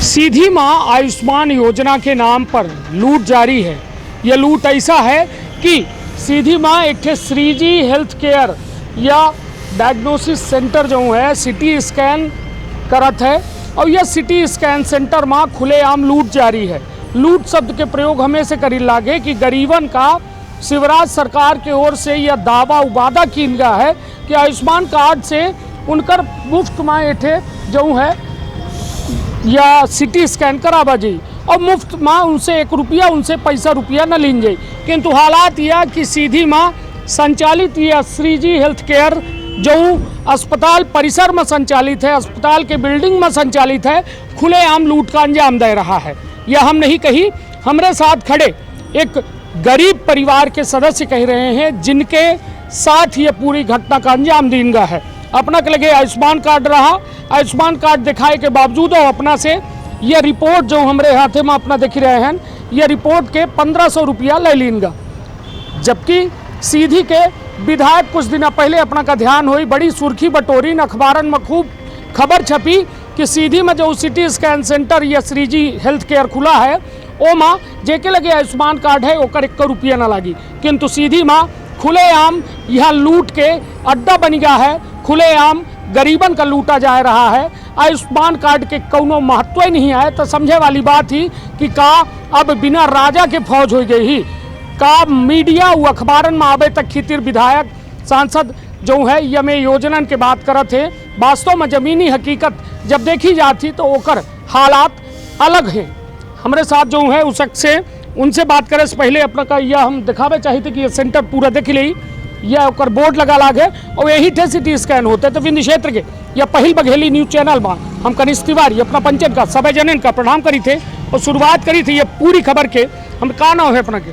सीधी माँ आयुष्मान योजना के नाम पर लूट जारी है। यह लूट ऐसा है कि सीधी माँ एक श्रीजी हेल्थ केयर या डायग्नोसिस सेंटर जो है सिटी स्कैन करत है और यह सिटी स्कैन सेंटर माँ खुलेआम लूट जारी है। लूट शब्द के प्रयोग हमें से करी लागे कि गरीबन का शिवराज सरकार की ओर से यह दावा वादा किन गया है कि आयुष्मान कार्ड से उनकर मुफ्त माँ एठे जो है या सिटी स्कैन करावा जी और मुफ्त माँ उनसे 1 रुपया उनसे पैसा रुपया न लीन जाए। किंतु हालात यह कि सीधी माँ संचालित यह श्रीजी हेल्थ केयर जो अस्पताल परिसर में संचालित है, अस्पताल के बिल्डिंग में संचालित है, खुलेआम लूट का अंजाम दे रहा है। यह हम नहीं कही, हमारे साथ खड़े एक गरीब परिवार के सदस्य कह रहे हैं जिनके साथ ये पूरी घटना का अंजाम दीनगा है। अपना के लगे आयुष्मान कार्ड रहा, आयुष्मान कार्ड दिखाए के बावजूद और अपना से ये रिपोर्ट जो हमारे हाथे में अपना देख रहे हैं, ये रिपोर्ट के 1500 रुपया ले लीनगा। जबकि सीधी के विधायक कुछ दिन पहले अपना का ध्यान हुई, बड़ी सुर्खी बटोरी, अखबारन में खूब खबर छपी कि सीधी में जो सिटी स्कैन सेंटर या श्रीजी हेल्थ केयर खुला है ओ माँ जेके लगे आयुष्मान कार्ड है ओकर 1 रुपया ना लगी। किंतु सीधी माँ खुलेआम यह लूट के अड्डा बन गया है, खुलेआम गरीबन का लूटा जा रहा है। आयुष्मान कार्ड के कोनो महत्व ही नहीं है। तो समझे वाली बात ही कि का अब बिना राजा के फौज हो गई ही का मीडिया व अखबारन में आवे तक खितिर विधायक सांसद जो है ये में योजना के बात करत है। वास्तव में जमीनी हकीकत जब देखी जाती तो ओकर हालात अलग हैं। हमारे साथ जो है उस से उनसे बात करे से पहले अपना का यह हम दिखावे चाहते कि ये सेंटर पूरा देख ली, यह ओकर बोर्ड लगा लागे और यही थे सिटी स्कैन होते तो विंध्य क्षेत्र के यह पहल बघेली न्यूज चैनल में हम कनिष्ठ तिवारी अपना पंचायत का सभी जनन का प्रणाम करी थे और शुरुआत करी थी ये पूरी खबर के। हम का नाम है अपना के?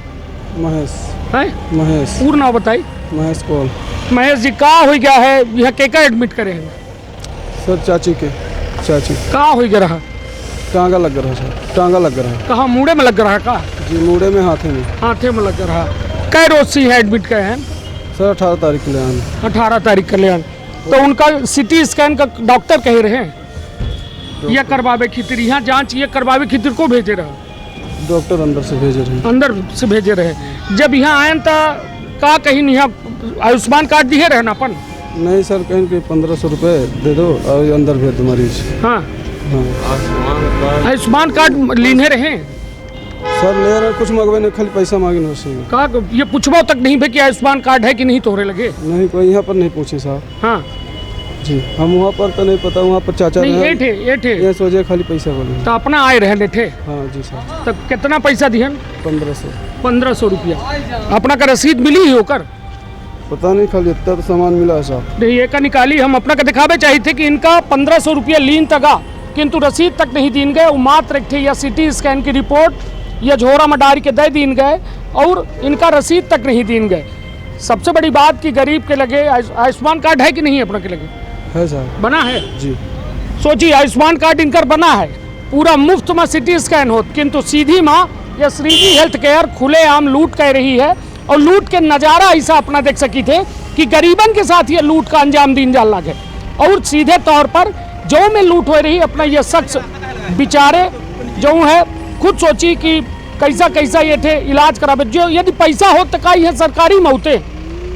महेश है महेश पूर्ण नाम बताई? महेश कौन? महेश जी का हो गया है यह केका एडमिट करे हैं? सर चाची का हो गया रहा? टांगा लग रहा सर, टांगा लग रहा। कहाँ मुड़े में लग रहा का? जी मुड़े में, हाथे में लग रहा। कै रोज से है एडमिट करे हैं? सर 18 तारीख के लिए आए। 18 तारीख के लिए आए। तो उनका सिटी स्कैन का डॉक्टर कह रहे हैं यह करवावे खितिर, यहाँ जांच ये करवावे खितिर को भेजे रहा? डॉक्टर अंदर से भेजे रहे। अंदर से भेजे रहे। जब यहाँ आए तो का कहीं यहाँ आयुष्मान कार्ड दिए रहे ना अपन? नहीं सर, कहीं के 1500 रुपये दे दो और अंदर भेज दो मरीज। हाँ आयुष्मान कार्ड लीने रहे सर, ले रहे कुछ मंगवे नहीं, खाली पैसा मांगे नहीं। का ये पूछबो तक नहीं भाई कि आयुष्मान कार्ड है कि नहीं तोहरे लगे? नहीं, कोई यहाँ पर नहीं पूछे साहब। हाँ जी, हम वहाँ पर तो नहीं पता, वहाँ पर चाचा नहीं एठे ये सोचे खाली पैसा बोले तो अपना आए रहे लेठे। हाँ जी सर। तब कितना पैसा दिए? 1500 रुपया। अपना का रसीद मिली ही होकर? पता नहीं, खाली इतना तो सामान मिला है साहब। नहीं एक निकाली, हम अपना का दिखावे चाहिए थे कि इनका 1500 रुपया लीन तका, किंतु रसीद तक नहीं दीन गए। वो मात्र एक थे या सिटी स्कैन की रिपोर्ट या झोरा में डाल के दे दीन गए और इनका रसीद तक नहीं दीन गए। सबसे बड़ी बात कि गरीब के लगे आयुष्मान कार्ड है कि नहीं अपना के लगे? है साहब, बना है जी। सोचिए आयुष्मान कार्ड इनकर बना है, पूरा मुफ्त में सिटी स्कैन हो, किंतु सीधी माँ या श्रीजी हेल्थ केयर खुलेआम लूट कर रही है। और लूट के नज़ारा ऐसा अपना देख सकी थे कि गरीबन के साथ ये लूट का अंजाम दीन जाल लगे। और सीधे तौर पर जो में लूट हो रही अपना ये शख्स बेचारे जो है खुद सोची कि कैसा कैसा ये थे इलाज करावे। जो यदि पैसा हो तो का है सरकारी मौते,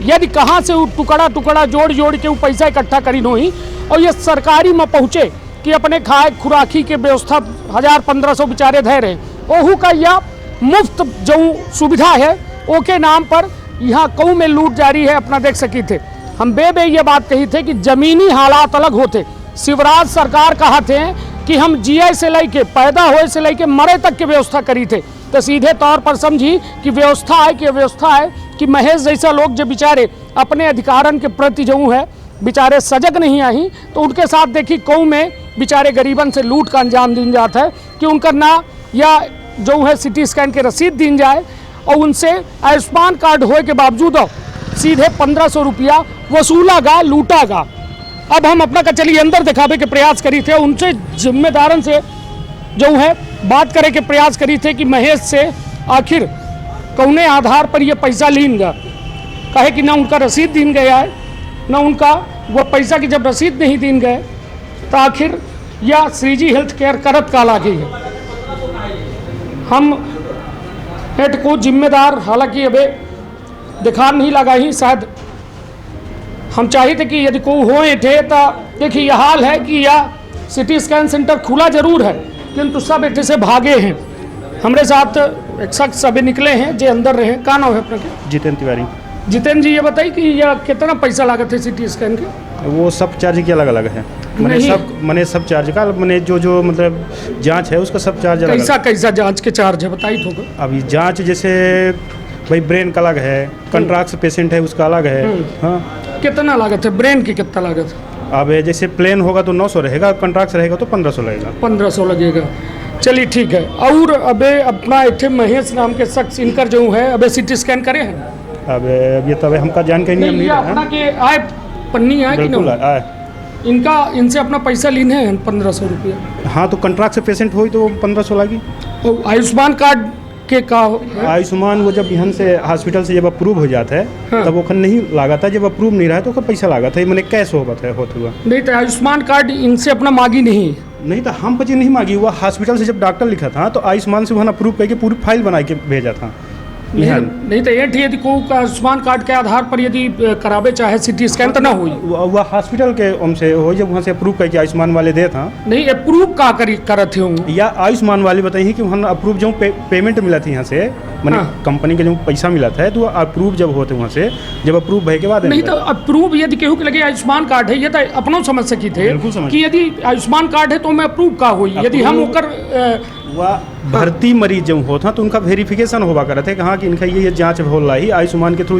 यदि कहाँ से टुकड़ा जोड़ के वो पैसा इकट्ठा करी नहीं और ये सरकारी में पहुँचे कि अपने खाए खुराकी के व्यवस्था 1000-1500 बेचारे धै रहे ओहू का यह मुफ्त जो सुविधा है ओके नाम पर यहाँ कऊ में लूट जारी है। अपना देख सकी थे हम बे ये बात कही थे कि जमीनी हालात अलग होते। शिवराज सरकार कहते हैं कि हम जिए से लेके पैदा होए से लेके मरे तक की व्यवस्था करी थे। तो सीधे तौर पर समझी कि व्यवस्था है कि महेश जैसा लोग जो बेचारे अपने अधिकारन के प्रति जो है बेचारे सजग नहीं आई तो उनके साथ देखी कऊ में बेचारे गरीबन से लूट का अंजाम दिन जाता है कि उनका ना या जो है सिटी स्कैन के रसीद दिन जाए और उनसे आयुष्मान कार्ड होए के बावजूद सीधे 1500 रुपया वसूला गा, लूटा गा। अब हम अपना का चलिए अंदर दिखावे के प्रयास करी थे, उनसे जिम्मेदारन से जो है बात करे के प्रयास करी थे कि महेश से आखिर कौने आधार पर ये पैसा लीन गा। कहे कि ना उनका रसीद दिन गया है, ना उनका वो पैसा की जब रसीद नहीं दिन गए तो आखिर या श्रीजी हेल्थ केयर करत का लागे है। हम हेट को जिम्मेदार हालांकि अबे दिखा नहीं लगा ही, शायद हम चाहे थे कि यदि कोई हो थे तो देखिए यह हाल है कि यह सिटी स्कैन सेंटर खुला जरूर है किंतु सब एठे से भागे हैं। हमारे साथ एक शख्स अभी निकले हैं जो अंदर रहे। का नाम है अपना? जितेंद्र तिवारी। जितेंद्र जी ये बताइए कि यह कितना पैसा लागत है सिटी स्कैन के? वो सब चार्ज की अलग अलग है। मैंने सब चार्ज का मैंने जो मतलब जांच है उसका सब चार्ज अलग। कैसा जांच के चार्ज है बताइए थोड़ा। अभी जांच जैसे भाई ब्रेन का अलग है, कंट्राक्ट पेशेंट है उसका अलग है। हाँ, कितना लागत है ब्रेन की? कितना लागत? अब जैसे प्लेन होगा तो 900 रहेगा, कंट्राक्ट रहेगा तो 1500 लगेगा। 1500 लगेगा। चलिए ठीक है। और अबे अपना एक महेश नाम के शख्स इनकर जो है अबे सिटी स्कैन करे हैं? अब ये तब हमका जानकारी नहीं है अपना के आए पन्नी आए कि नहीं इनका, इनसे अपना पैसा लेने हैं 1500 रुपया। हाँ, तो कंट्राक्ट से पेशेंट हो तो 1500 लगी। तो आयुष्मान कार्ड के का आयुष्मान वो जब यहाँ से हॉस्पिटल से जब अप्रूव हो जाता है हाँ। तब वो नहीं लगा था, जब अप्रूव नहीं रहा तो पैसा लगा था। मैंने कैश होता है होता हुआ नहीं तो आयुष्मान कार्ड इनसे अपना मांगी नहीं था। हम पची नहीं मांगी हुआ, हॉस्पिटल से जब डॉक्टर लिखा था तो आयुष्मान से वहाँ अप्रूव करके पूरी फाइल बना के भेजा था। नहीं तो यदि को आयुष्मान कार्ड के आधार पर यदि करावे चाहे सिटी स्कैन तो ना हुई वह हॉस्पिटल के हमसे हो जब वहाँ से अप्रूव करके आयुष्मान वाले दे था। नहीं अप्रूव का करत थे या आयुष्मान वाले बताइए कि वहाँ अप्रूव जो पेमेंट मिला थी यहाँ से मैंने कंपनी के जो पैसा मिला था तो अप्रूव जब होते वहाँ से जब अप्रूव भय के बाद नहीं तो अप्रूव यदि केहू के लगे आयुष्मान कार्ड है ये तो अपनों समझ सकी थे कि यदि आयुष्मान कार्ड है तो मैं अप्रूव का हुई यदि हम होकर वह भर्ती मरीज जब होता तो उनका वेरिफिकेशन होगा करे थे कहाँ कि इनका ये जांच हो रहा है आयुष्मान के थ्रू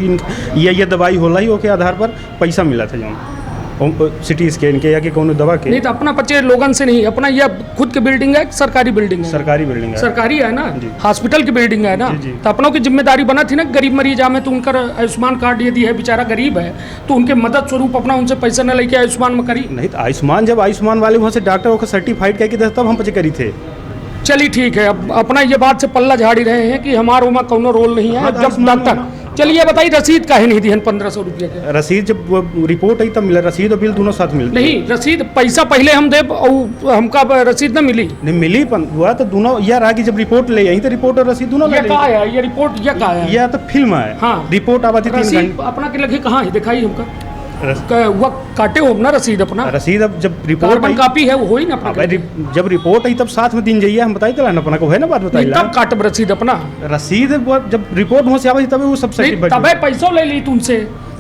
ये दवाई हो रही के आधार पर पैसा मिला था जो सिटी स्कैन के या कि कौन दवा के। नहीं तो अपना बच्चे लोगन से नहीं, अपना ये खुद की बिल्डिंग है, सरकारी बिल्डिंग है। सरकारी बिल्डिंग है, सरकारी है ना, हॉस्पिटल की बिल्डिंग है ना। तो अपनों की जिम्मेदारी बना थी ना गरीब मरीज में तो उनका आयुष्मान कार्ड यदि है बेचारा गरीब है तो उनके मदद स्वरूप अपना उनसे पैसा न लेके आयुष्मान में करी। नहीं तो आयुष्मान जब आयुष्मान वाले वहाँ से डॉक्टर को सर्टिफाइड करके दे तब हम बच्चे करी थे। चलिए ठीक है। अब अपना ये बात से पल्ला झाड़ी रहे हैं कि हमारे वहाँ कोनो रोल नहीं है जब डॉक्टर। चलिए बताइए रसीद काहे नहीं दी 1500 रुपये के? रसीद जब रिपोर्ट आई तब मिला, रसीद और बिल दोनों साथ मिलते। नहीं रसीद पैसा पहले हम दे और हमका रसीद न मिली। नहीं मिली हुआ तो दोनों यार आगे जब रिपोर्ट ले आई तो रिपोर्ट और रसीद दोनों ये कहाँ है? ये रिपोर्ट ये कहाँ है? यह तो फिल्म है। हाँ रिपोर्ट आवा थी 3 घंटे अपना के लगे कहाँ है दिखाई हमका वो काटे हो ना रसीद अपना। रसीद अब जब रिपोर्ट कार्बन कॉपी है वो हो ही ना अपना। जब रिपोर्ट आई तब साथ में दिन जाइए हम बताई तो अपना को है ना बात बताई तब काटब रसीद अपना। रसीद जब रिपोर्ट हो से आवे तब वो सब सही तब पैसा ले ली तुमसे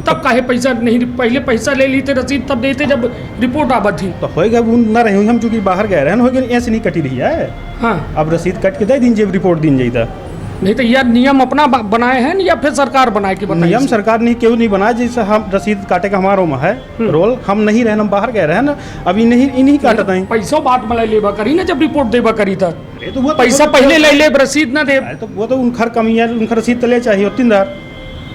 तब काहे पैसा नहीं पहले पैसा ले ली थे रसीद तब देते जब रिपोर्ट आवा थी तो होएगा वो ना रहे हम चूंकि बाहर गए रहे होएगा ऐसे नहीं कटी रही है। हाँ अब रसीद कट के दे दिन जब रिपोर्ट दिन जाइए नहीं तो यह नियम अपना बनाए हैं या फिर सरकार बनाए कि नियम सरकार नहीं क्यों नहीं बनाया जैसे हम रसीद काटे का हमारा में है रोल हम नहीं रहे हम बाहर गए रहे ना अभी नहीं इन्हीं काटता है पैसों बात में लेबा करी ना जब रिपोर्ट देबा करी था तो वो पैसा पहले ले ले रसीद ना दे तो वो तो उनकर कमी है उनका रसीद तो ले चाहिए उतनदार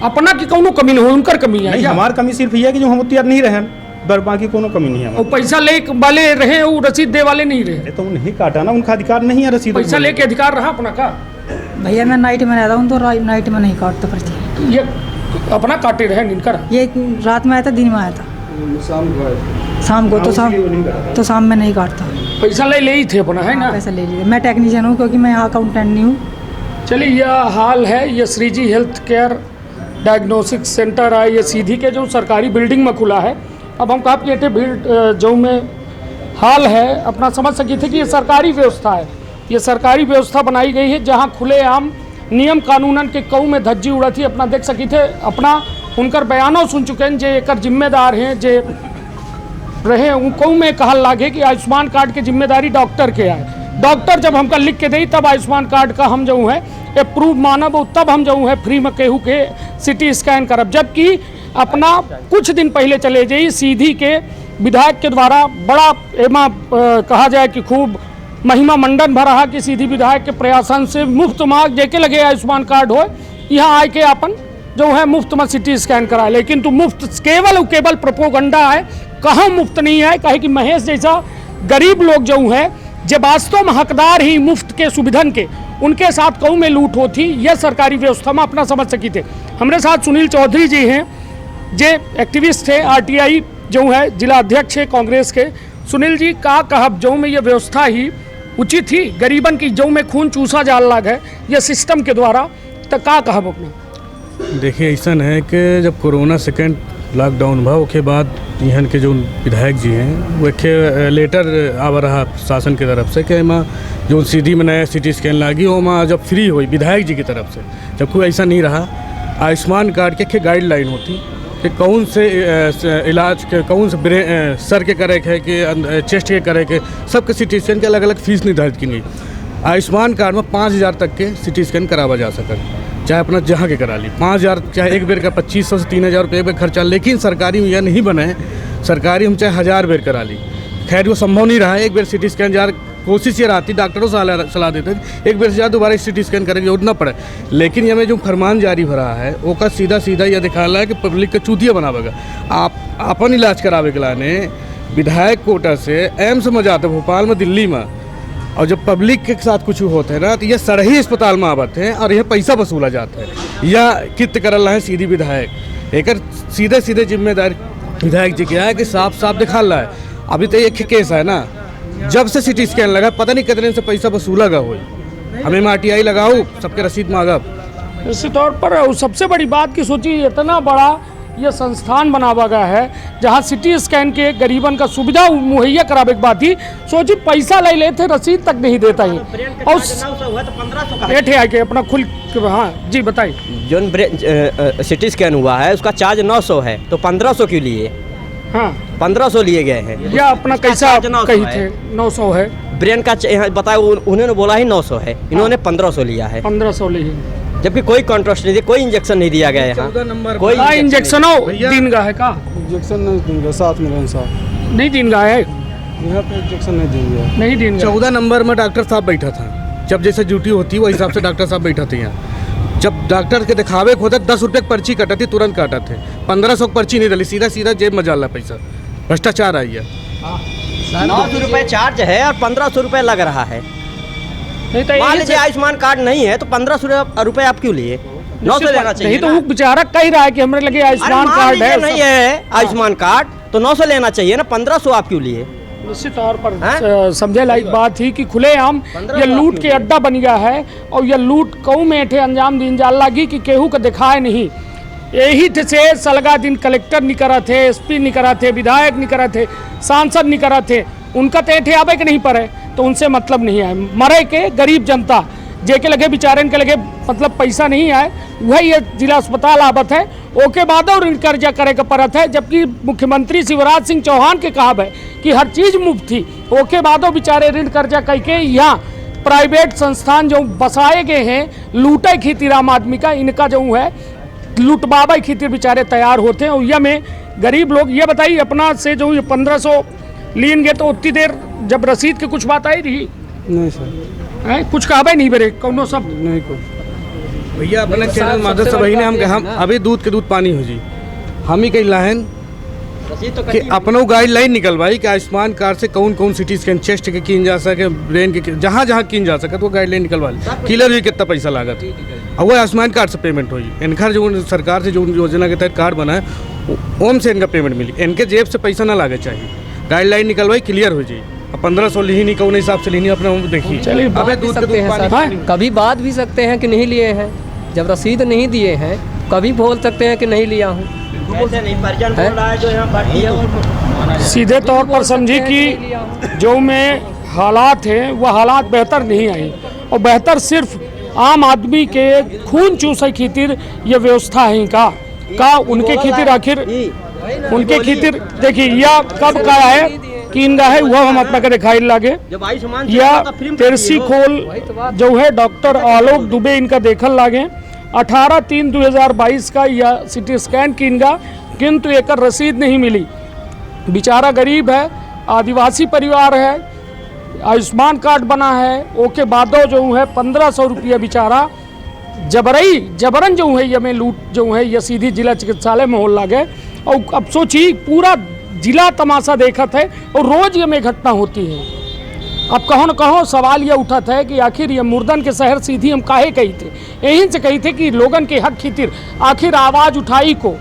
अपना की कौनो कमी नहीं हो उनकर कमी है हमार कमी सिर्फ ये है कि जो हम तैयार नहीं रहे बाकी कोनो कमी नहीं है। और पैसा ले वाले रहे वो रसीद दे वाले नहीं रहे तो नहीं काटा ना उनका अधिकार नहीं है रसीद पैसा लेके अधिकार रहा अपना का। भैया मैं नाइट में रहता हूँ तो नाइट में नहीं काटता पर्ची। ये अपना काटे रहे इनकर ये रात में आया था दिन में आया था शाम को तो शाम में नहीं काटता। पैसा ले ही थे अपना है ना पैसा ले लिए। मैं टेक्नीशियन हूँ क्योंकि मैं यहाँ अकाउंटेंट नहीं हूँ। चलिए यह हाल है ये Shreeji health care diagnostic centre है ये सीधी के जो सरकारी बिल्डिंग में खुला है। अब हम कहा कि भीड़ जो में हाल है अपना समझ सके थे कि ये सरकारी व्यवस्था है ये सरकारी व्यवस्था बनाई गई है जहाँ खुलेआम नियम कानूनन के कऊ में धज्जी उड़ा थी अपना देख सकी थे अपना उनकर बयानों सुन चुके हैं जे एक जिम्मेदार हैं जे रहे उनको में कहल लागे कि आयुष्मान कार्ड की जिम्मेदारी डॉक्टर के आए। डॉक्टर जब हमका लिख के दी तब आयुष्मान कार्ड का हम जो है अप्रूव मानब तब हम जो है फ्री में केहू के सिटी स्कैन करब। जबकि अपना कुछ दिन पहले चले जाइए सीधी के विधायक के द्वारा बड़ा एमा कहा जाए कि खूब महिमा मंडन भरा कि सीधी विधायक के प्रयासन से मुफ्त मार्ग जेके लगे आयुष्मान कार्ड हो यहाँ आए के अपन जो है मुफ्त में सिटी स्कैन कराए। लेकिन तो मुफ्त केवल प्रोपोगंडा है कहाँ मुफ्त नहीं है कहे कि महेश जैसा गरीब लोग जो है जब वास्तव में हकदार ही मुफ्त के सुविधन के उनके साथ कऊ में लूट होती यह सरकारी व्यवस्था में अपना समझ सकी थे। हमारे साथ सुनील चौधरी जी हैं जे एक्टिविस्ट थे RTI जो है जिला अध्यक्ष है कांग्रेस के सुनील जी का कहब जो में ये व्यवस्था ही उचित ही गरीबन की जो में खून चूसा जाल लाग है ये सिस्टम के द्वारा, तो का कहब अपने? देखिए ऐसा है कि जब कोरोना सेकेंड लॉकडाउन भा उसके बाद यहाँ के जो विधायक जी हैं वो एक लेटर आवा रहा शासन की तरफ से कि एमा जो सीधी में नया सिटी स्कैन लागी वो में जब फ्री हुई विधायक जी की तरफ से, जब कोई ऐसा नहीं रहा। आयुष्मान कार्ड के गाइडलाइन होती कि कौन से इलाज के कौन से सर के करे के कि चेस्ट के करे के, सबके सिटी स्कैन के अलग अलग फीस निर्धारित की गई। आयुष्मान कार्ड में 5,000 तक के सिटी स्कैन करावा जा सके, चाहे अपना जहाँ के करा ली 5,000, चाहे एक बेर का 2,500 से 3,000 रुपये एक बेर खर्चा। लेकिन सरकारी में यह नहीं बने, सरकारी हम चाहे 1,000 बेर करा ली। खैर वो संभव नहीं रहा, एक बेर सिटी स्कैन जार कोशिश ये रहती, डॉक्टरों से सलाह देते एक बेर से ज़्यादा दोबारा सिटी स्कैन करने की जरूरत न पड़े। लेकिन ये में जो फरमान जारी हो रहा है वो का सीधा सीधा यह दिखा रहा है कि पब्लिक का चूतिया बनावेगा। आप अपन इलाज करावे के लाने विधायक कोटा से एम्स में जाते भोपाल में, दिल्ली में, और जब पब्लिक के साथ कुछ होता है ना तो ये सरही अस्पताल में आवत हैं और यह पैसा वसूला जाता है या कित करल है सीधी विधायक। एक सीधे सीधे जिम्मेदार विधायक जी क्या है कि साफ साफ दिखा रहा है। अभी तो एक केस है ना, जब से सिटी स्कैन लगा पता नहीं कितने से पैसा वसूला गा हुई, हमें RTI लगाओ सबके रसीद मांगा। इसी तौर पर सबसे बड़ी बात की सोची इतना बड़ा यह संस्थान बनावा गया है जहां सिटी स्कैन के गरीबन का सुविधा मुहैया करावे के बाद ही सोची पैसा ले लेते, रसीद तक नहीं देता ही। और बैठे आके अपना खुल, हाँ जी बताइए। जो सिटी स्कैन हुआ है उसका चार्ज 900 है, तो 1,500 क्यों लिए? हाँ 1,500 लिए गए हैं। या अपना कैसा कही थे 900 है ब्रेन का बताया, उन्होंने बोला ही 900 है, इन्होंने 1,500 लिया है। 1,500 ली, जबकि कोई कॉन्ट्रास्ट नहीं दिया, कोई इंजेक्शन नहीं दिया गया यहाँ। कोई इंजेक्शन हो दिन का है का इंजेक्शन नहीं देंगे, साथ में रहन साहब नहीं दिन का है, यहाँ पे इंजेक्शन नहीं देंगे, नहीं दिन 14 नंबर में डॉक्टर साहब बैठा था, जब जैसे ड्यूटी होती वो हिसाब से डॉक्टर साहब बैठा थे यहाँ। जब डॉक्टर के दिखावे को होता 10 रुपये की पर्ची कटा थी, तुरंत काटा थे। 1,500 की पर्ची नहीं डली, सीधा सीधा जेब में जाला पैसा, भ्रष्टाचार आई है। 900 रुपये चार्ज है और 1,500 रुपये लग रहा है। मान लीजिए आयुष्मान कार्ड नहीं है तो 1,500 रुपये आप क्यों लिए? 900 लेना चाहिए। नहीं तो वो बेचारा कह रहा है कि हमारे लगे आयुष्मान कार्ड है, नहीं है आयुष्मान कार्ड तो 900 लेना चाहिए ना, 1,500 आप क्यों लिए? निश्चित तौर पर समझे लायक बात थी कि खुलेआम ये लूट के अड्डा बन गया है और ये लूट कऊ में थे अंजाम दिन जाल लगी कि केहू को दिखाए नहीं। यही से सलगा दिन कलेक्टर नहीं करा थे, SP नहीं करा थे, विधायक नहीं करा थे, सांसद नहीं करा थे, उनका तो एठे आवे के नहीं पड़े तो उनसे मतलब नहीं आए। मरे के गरीब जनता जे के लगे बेचारे के लगे मतलब पैसा नहीं आए, वही ये जिला अस्पताल आवत है, ओके बाद और ऋण कर्जा करे का परत है। जबकि मुख्यमंत्री शिवराज सिंह चौहान के कहब है कि हर चीज़ मुफ्त थी, ओके बाद बेचारे ऋण कर्जा करके यहाँ प्राइवेट संस्थान जो बसाए गए हैं लूटे खातिर आम आदमी का, इनका जो है लूटबाबा खातिर बेचारे तैयार होते हैं। और यह में गरीब लोग ये बताइए अपना से जो ये 1,500 लीन गए तो उतनी देर जब रसीद की कुछ बात आई रही नहीं सर, है कुछ कहबे नहीं बेरे कौनो सब नहीं को भैया अपने चैनल माधव से वही ने हम अभी दूध के दूध पानी हो जी, हम ही कही लाहन कि अपनों गाइडलाइन निकलवाई कि आयुष्मान कार्ड से कौन कौन सिटी स्कैन चेस्ट के किन जा सके, ब्रेन के जहाँ जहाँ किन जा सके तो गाइडलाइन निकलवा ली। किलर हुई कितना पैसा लागत और वो आयुष्मान कार्ड से पेमेंट हुई। इनका जो सरकार से जो योजना के तहत कार्ड बना है ओम से इनका पेमेंट मिली, इनके जेब से पैसा ना लागे चाहिए। गाइडलाइन निकलवाई क्लियर हो जाए। 1,500 ली नहीं कौन हिसाब से लेनी अपना देखिए। चलिए बात भी सकते हैं सर, कभी बात भी सकते हैं कि नहीं लिए हैं, जब रसीद नहीं दिए हैं कभी बोल सकते हैं कि नहीं लिया हूँ। ऐसे नहीं परिजन बोल रहा है जो यहाँ भर्ती है सीधे तौर पर समझी कि जो में हालात हैं वह हालात बेहतर नहीं आई और बेहतर सिर्फ आम आदमी के खून चूसे खातिर ये व्यवस्था है का उनके खातिर आखिर उनके खातिर देखिए यह कब का है कि इनका है वह हम अपना के दिखाई लागे। या तेरसी खोल जो है डॉक्टर आलोक दुबे इनका देखल लागे 18/3/2022 का यह सिटी स्कैन की इनका, किंतु एक रसीद नहीं मिली। बेचारा गरीब है, आदिवासी परिवार है, आयुष्मान कार्ड बना है, ओके बादो जो है 1,500 रुपया बेचारा जबरन जो है ये में लूट जो है ये सीधी जिला चिकित्सालय में हो लागे। और अब सोची पूरा जिला तमाशा देखत है और रोज ये में घटना होती है। अब कहो न कहो सवाल ये उठा था कि आखिर ये मुर्दन के शहर सीधी हम काहे कही थे, यहीं से कही थे कि लोगन के हक खातिर आखिर आवाज़ उठाई को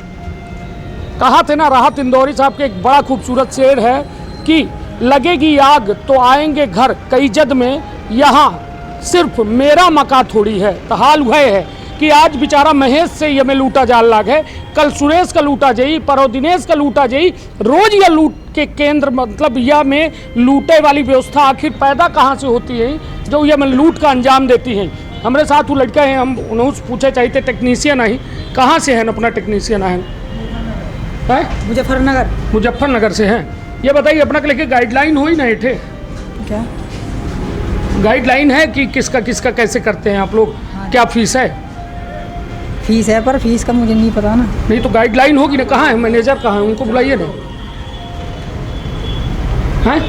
कहा थे ना। राहत इंदौरी साहब के एक बड़ा खूबसूरत शेर है कि लगेगी आग तो आएंगे घर कई जद में, यहाँ सिर्फ मेरा मका थोड़ी है। तो हाल वह है कि आज बेचारा महेश से ये में लूटा जाल लाग है, कल सुरेश का लूटा जाई, परो दिनेश का लूटा जाई। रोज यह लूट के केंद्र मतलब यह में लूटे वाली व्यवस्था आखिर पैदा कहाँ से होती है जो यह में लूट का अंजाम देती है। हमारे साथ वो लड़का है, हम उन्होंने पूछे चाहिए टेक्नीशियन है, कहाँ से है अपना टेक्नीशियन है? मुजफ्फरनगर। मुजफ्फरनगर से हैं। ये बताइए अपना के लेके गाइडलाइन हुई ना इठे? क्या गाइडलाइन है कि किसका किसका कैसे करते हैं आप लोग? क्या फीस है? फीस है, पर फीस का मुझे नहीं पता ना। नहीं तो गाइडलाइन होगी ना। कहाँ है मैनेजर, कहाँ है? उनको बुलाइए ना। हैं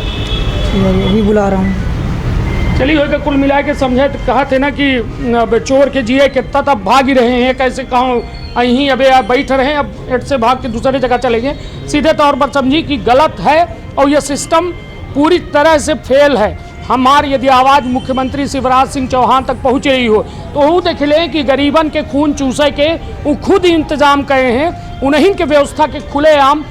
अभी बुला रहा हूँ। चलिए होगा कुल मिला के समझे तो कहा थे ना कि अब चोर के जिए कितना तब भाग ही रहे हैं, कैसे कहाँ यहीं अबे आप बैठ रहे हैं, अब एट से भाग के दूसरी जगह चले गए। सीधे तौर पर समझी कि गलत है और यह सिस्टम पूरी तरह से फेल है। हमारी यदि आवाज़ मुख्यमंत्री शिवराज सिंह चौहान तक पहुँच रही हो तो वो देख लें कि गरीबन के खून चूसे के वो खुद इंतजाम करे हैं, उन्हीं के व्यवस्था के खुलेआम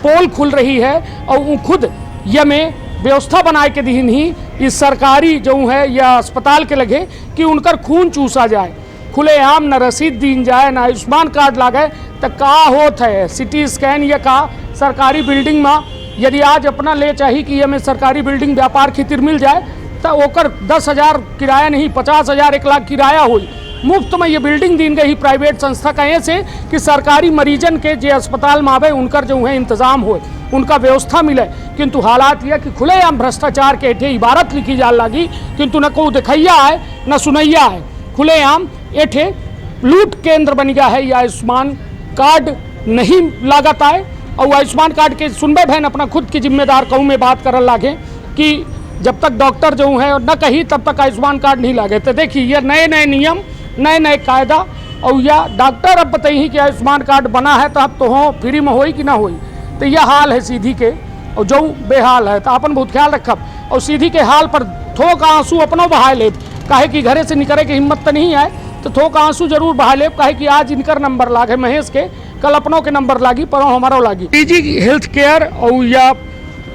पोल खुल रही है और वो खुद ये में व्यवस्था बनाए के दिन ही इस सरकारी जो है या अस्पताल के लगे कि उनकर खून चूसा जाए, खुलेआम न रसीद दीन जाए न आयुष्मान कार्ड लागे तो का होत है। सिटी स्कैन या का सरकारी बिल्डिंग में यदि आज अपना ले चाहिए कि ये में सरकारी बिल्डिंग व्यापार खातिर मिल जाए तो ओकर 10,000 किराया नहीं 50,000 1 लाख किराया हो मुफ्त में ये बिल्डिंग दिन गई प्राइवेट संस्था का ऐसे कि सरकारी मरीजन के जो अस्पताल में आवे उनकर जो है इंतजाम हो, उनका व्यवस्था मिले। किंतु हालात यह कि खुलेआम भ्रष्टाचार के एठे इबारत लिखी जा लगी, किंतु न को दिखैया है न सुनैया है। खुलेआम एठे लूट केंद्र बन गया है। यह आयुष्मान कार्ड नहीं लागत आए और आयुष्मान कार्ड के सुनबे भैन अपना खुद की जिम्मेदार कहूँ में बात कर लागे कि जब तक डॉक्टर जो है न कही तब तक आयुष्मान कार्ड नहीं लागे। तो देखिए ये नए नए नियम नए नए कायदा और या डॉक्टर अब बताइए कि आयुष्मान कार्ड बना है तो अब तो हो फ्री में होई कि ना होई। तो यह हाल है सीधी के और जो बेहाल है तो अपन बहुत ख्याल रखब और सीधी के हाल पर थोक आंसू अपनों बहा ले, काहे कि घरे से निकले की हिम्मत तो नहीं आए तो थोक आंसू जरूर बहा ले, काहे कि आज इनकर नंबर लागे महेश के, कल अपनों के नंबर लागी परों हमारो लागी। सीजी हेल्थ केयर और या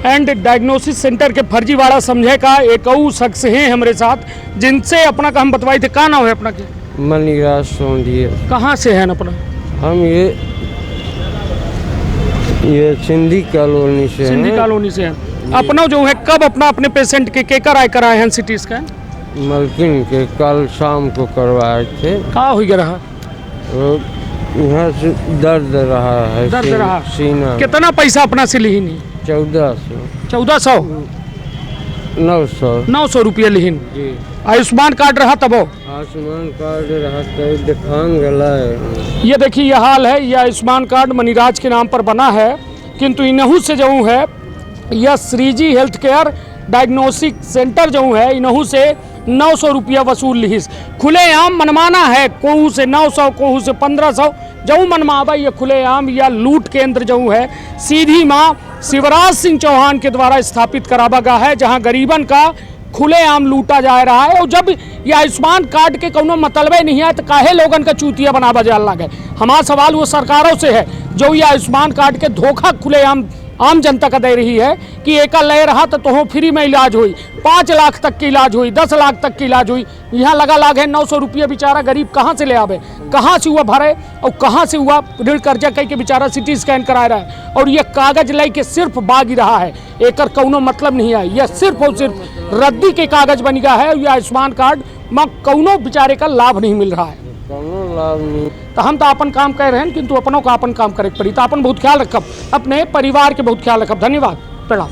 एंड डायग्नोसिस सेंटर के फर्जीवाड़ा समझे का एक और शख्स हैं हमारे साथ जिनसे अपना का हम बतवाई थे। का नाम है अपना के? मनीराज सोंधिया। कहाँ से है अपना? हम ये सिंधी कॉलोनी से सिंधी कॉलोनी से हैं। अपना जो है कब अपना अपने पेशेंट के केकर कराए हैं सिटी स्कैन? मलकिन के कल शाम को करवाए थे। का हो गया रहा? यहाँ से दर्द रहा है, दर्द रहा सीना। कितना पैसा अपना से ली? 1400 900 रुपया लिहिन। जी। आयुष्मान कार्ड रहा तब? आयुष्मान कार्ड रहा तो दिखान गला है। ये देखिए यह हाल है। यह आयुष्मान कार्ड मनीराज के नाम पर बना है, किंतु इनहू से जो है यह Shreeji health care diagnostic centre जो है इनहू से 900 रुपया वसूल लिहिस। खुलेआम मनमाना है, कोहू से 900 कोहू से 1500 जो मनमावा ये खुलेआम या लूट केंद्र जो है सीधी माँ शिवराज सिंह चौहान के द्वारा स्थापित करावा गया है, जहां गरीबन का खुलेआम लूटा जा रहा है। और जब ये आयुष्मान कार्ड के कोनो मतलब नहीं है तो काहे लोगन का चूतिया बनावा जा लगे। हमारा सवाल वो सरकारों से है जो ये आयुष्मान कार्ड के धोखा खुलेआम आम जनता का दे रही है कि एक ले रहा तो फ्री में इलाज हुई, 5 लाख तक की इलाज हुई, 10 लाख तक की इलाज हुई। यहाँ लगा लाग है 900 रुपया बेचारा गरीब कहाँ से ले आवे, कहाँ से हुआ भरे और कहाँ से हुआ ऋण कर्जा कह के बेचारा सिटी स्कैन करा रहा है। और यह कागज लाई के सिर्फ बाग ही रहा है, एकर कौनो मतलब नहीं है। यह सिर्फ और सिर्फ रद्दी के कागज बन गया है। यह आयुष्मान कार्ड में कौनो बेचारे का लाभ नहीं मिल रहा है। तो हम तो अपन काम कर रहे हैं, किंतु अपनों का अपन काम करे पड़ी। तो अपन बहुत ख्याल रखब, अपने परिवार के बहुत ख्याल रखब। धन्यवाद, प्रणाम।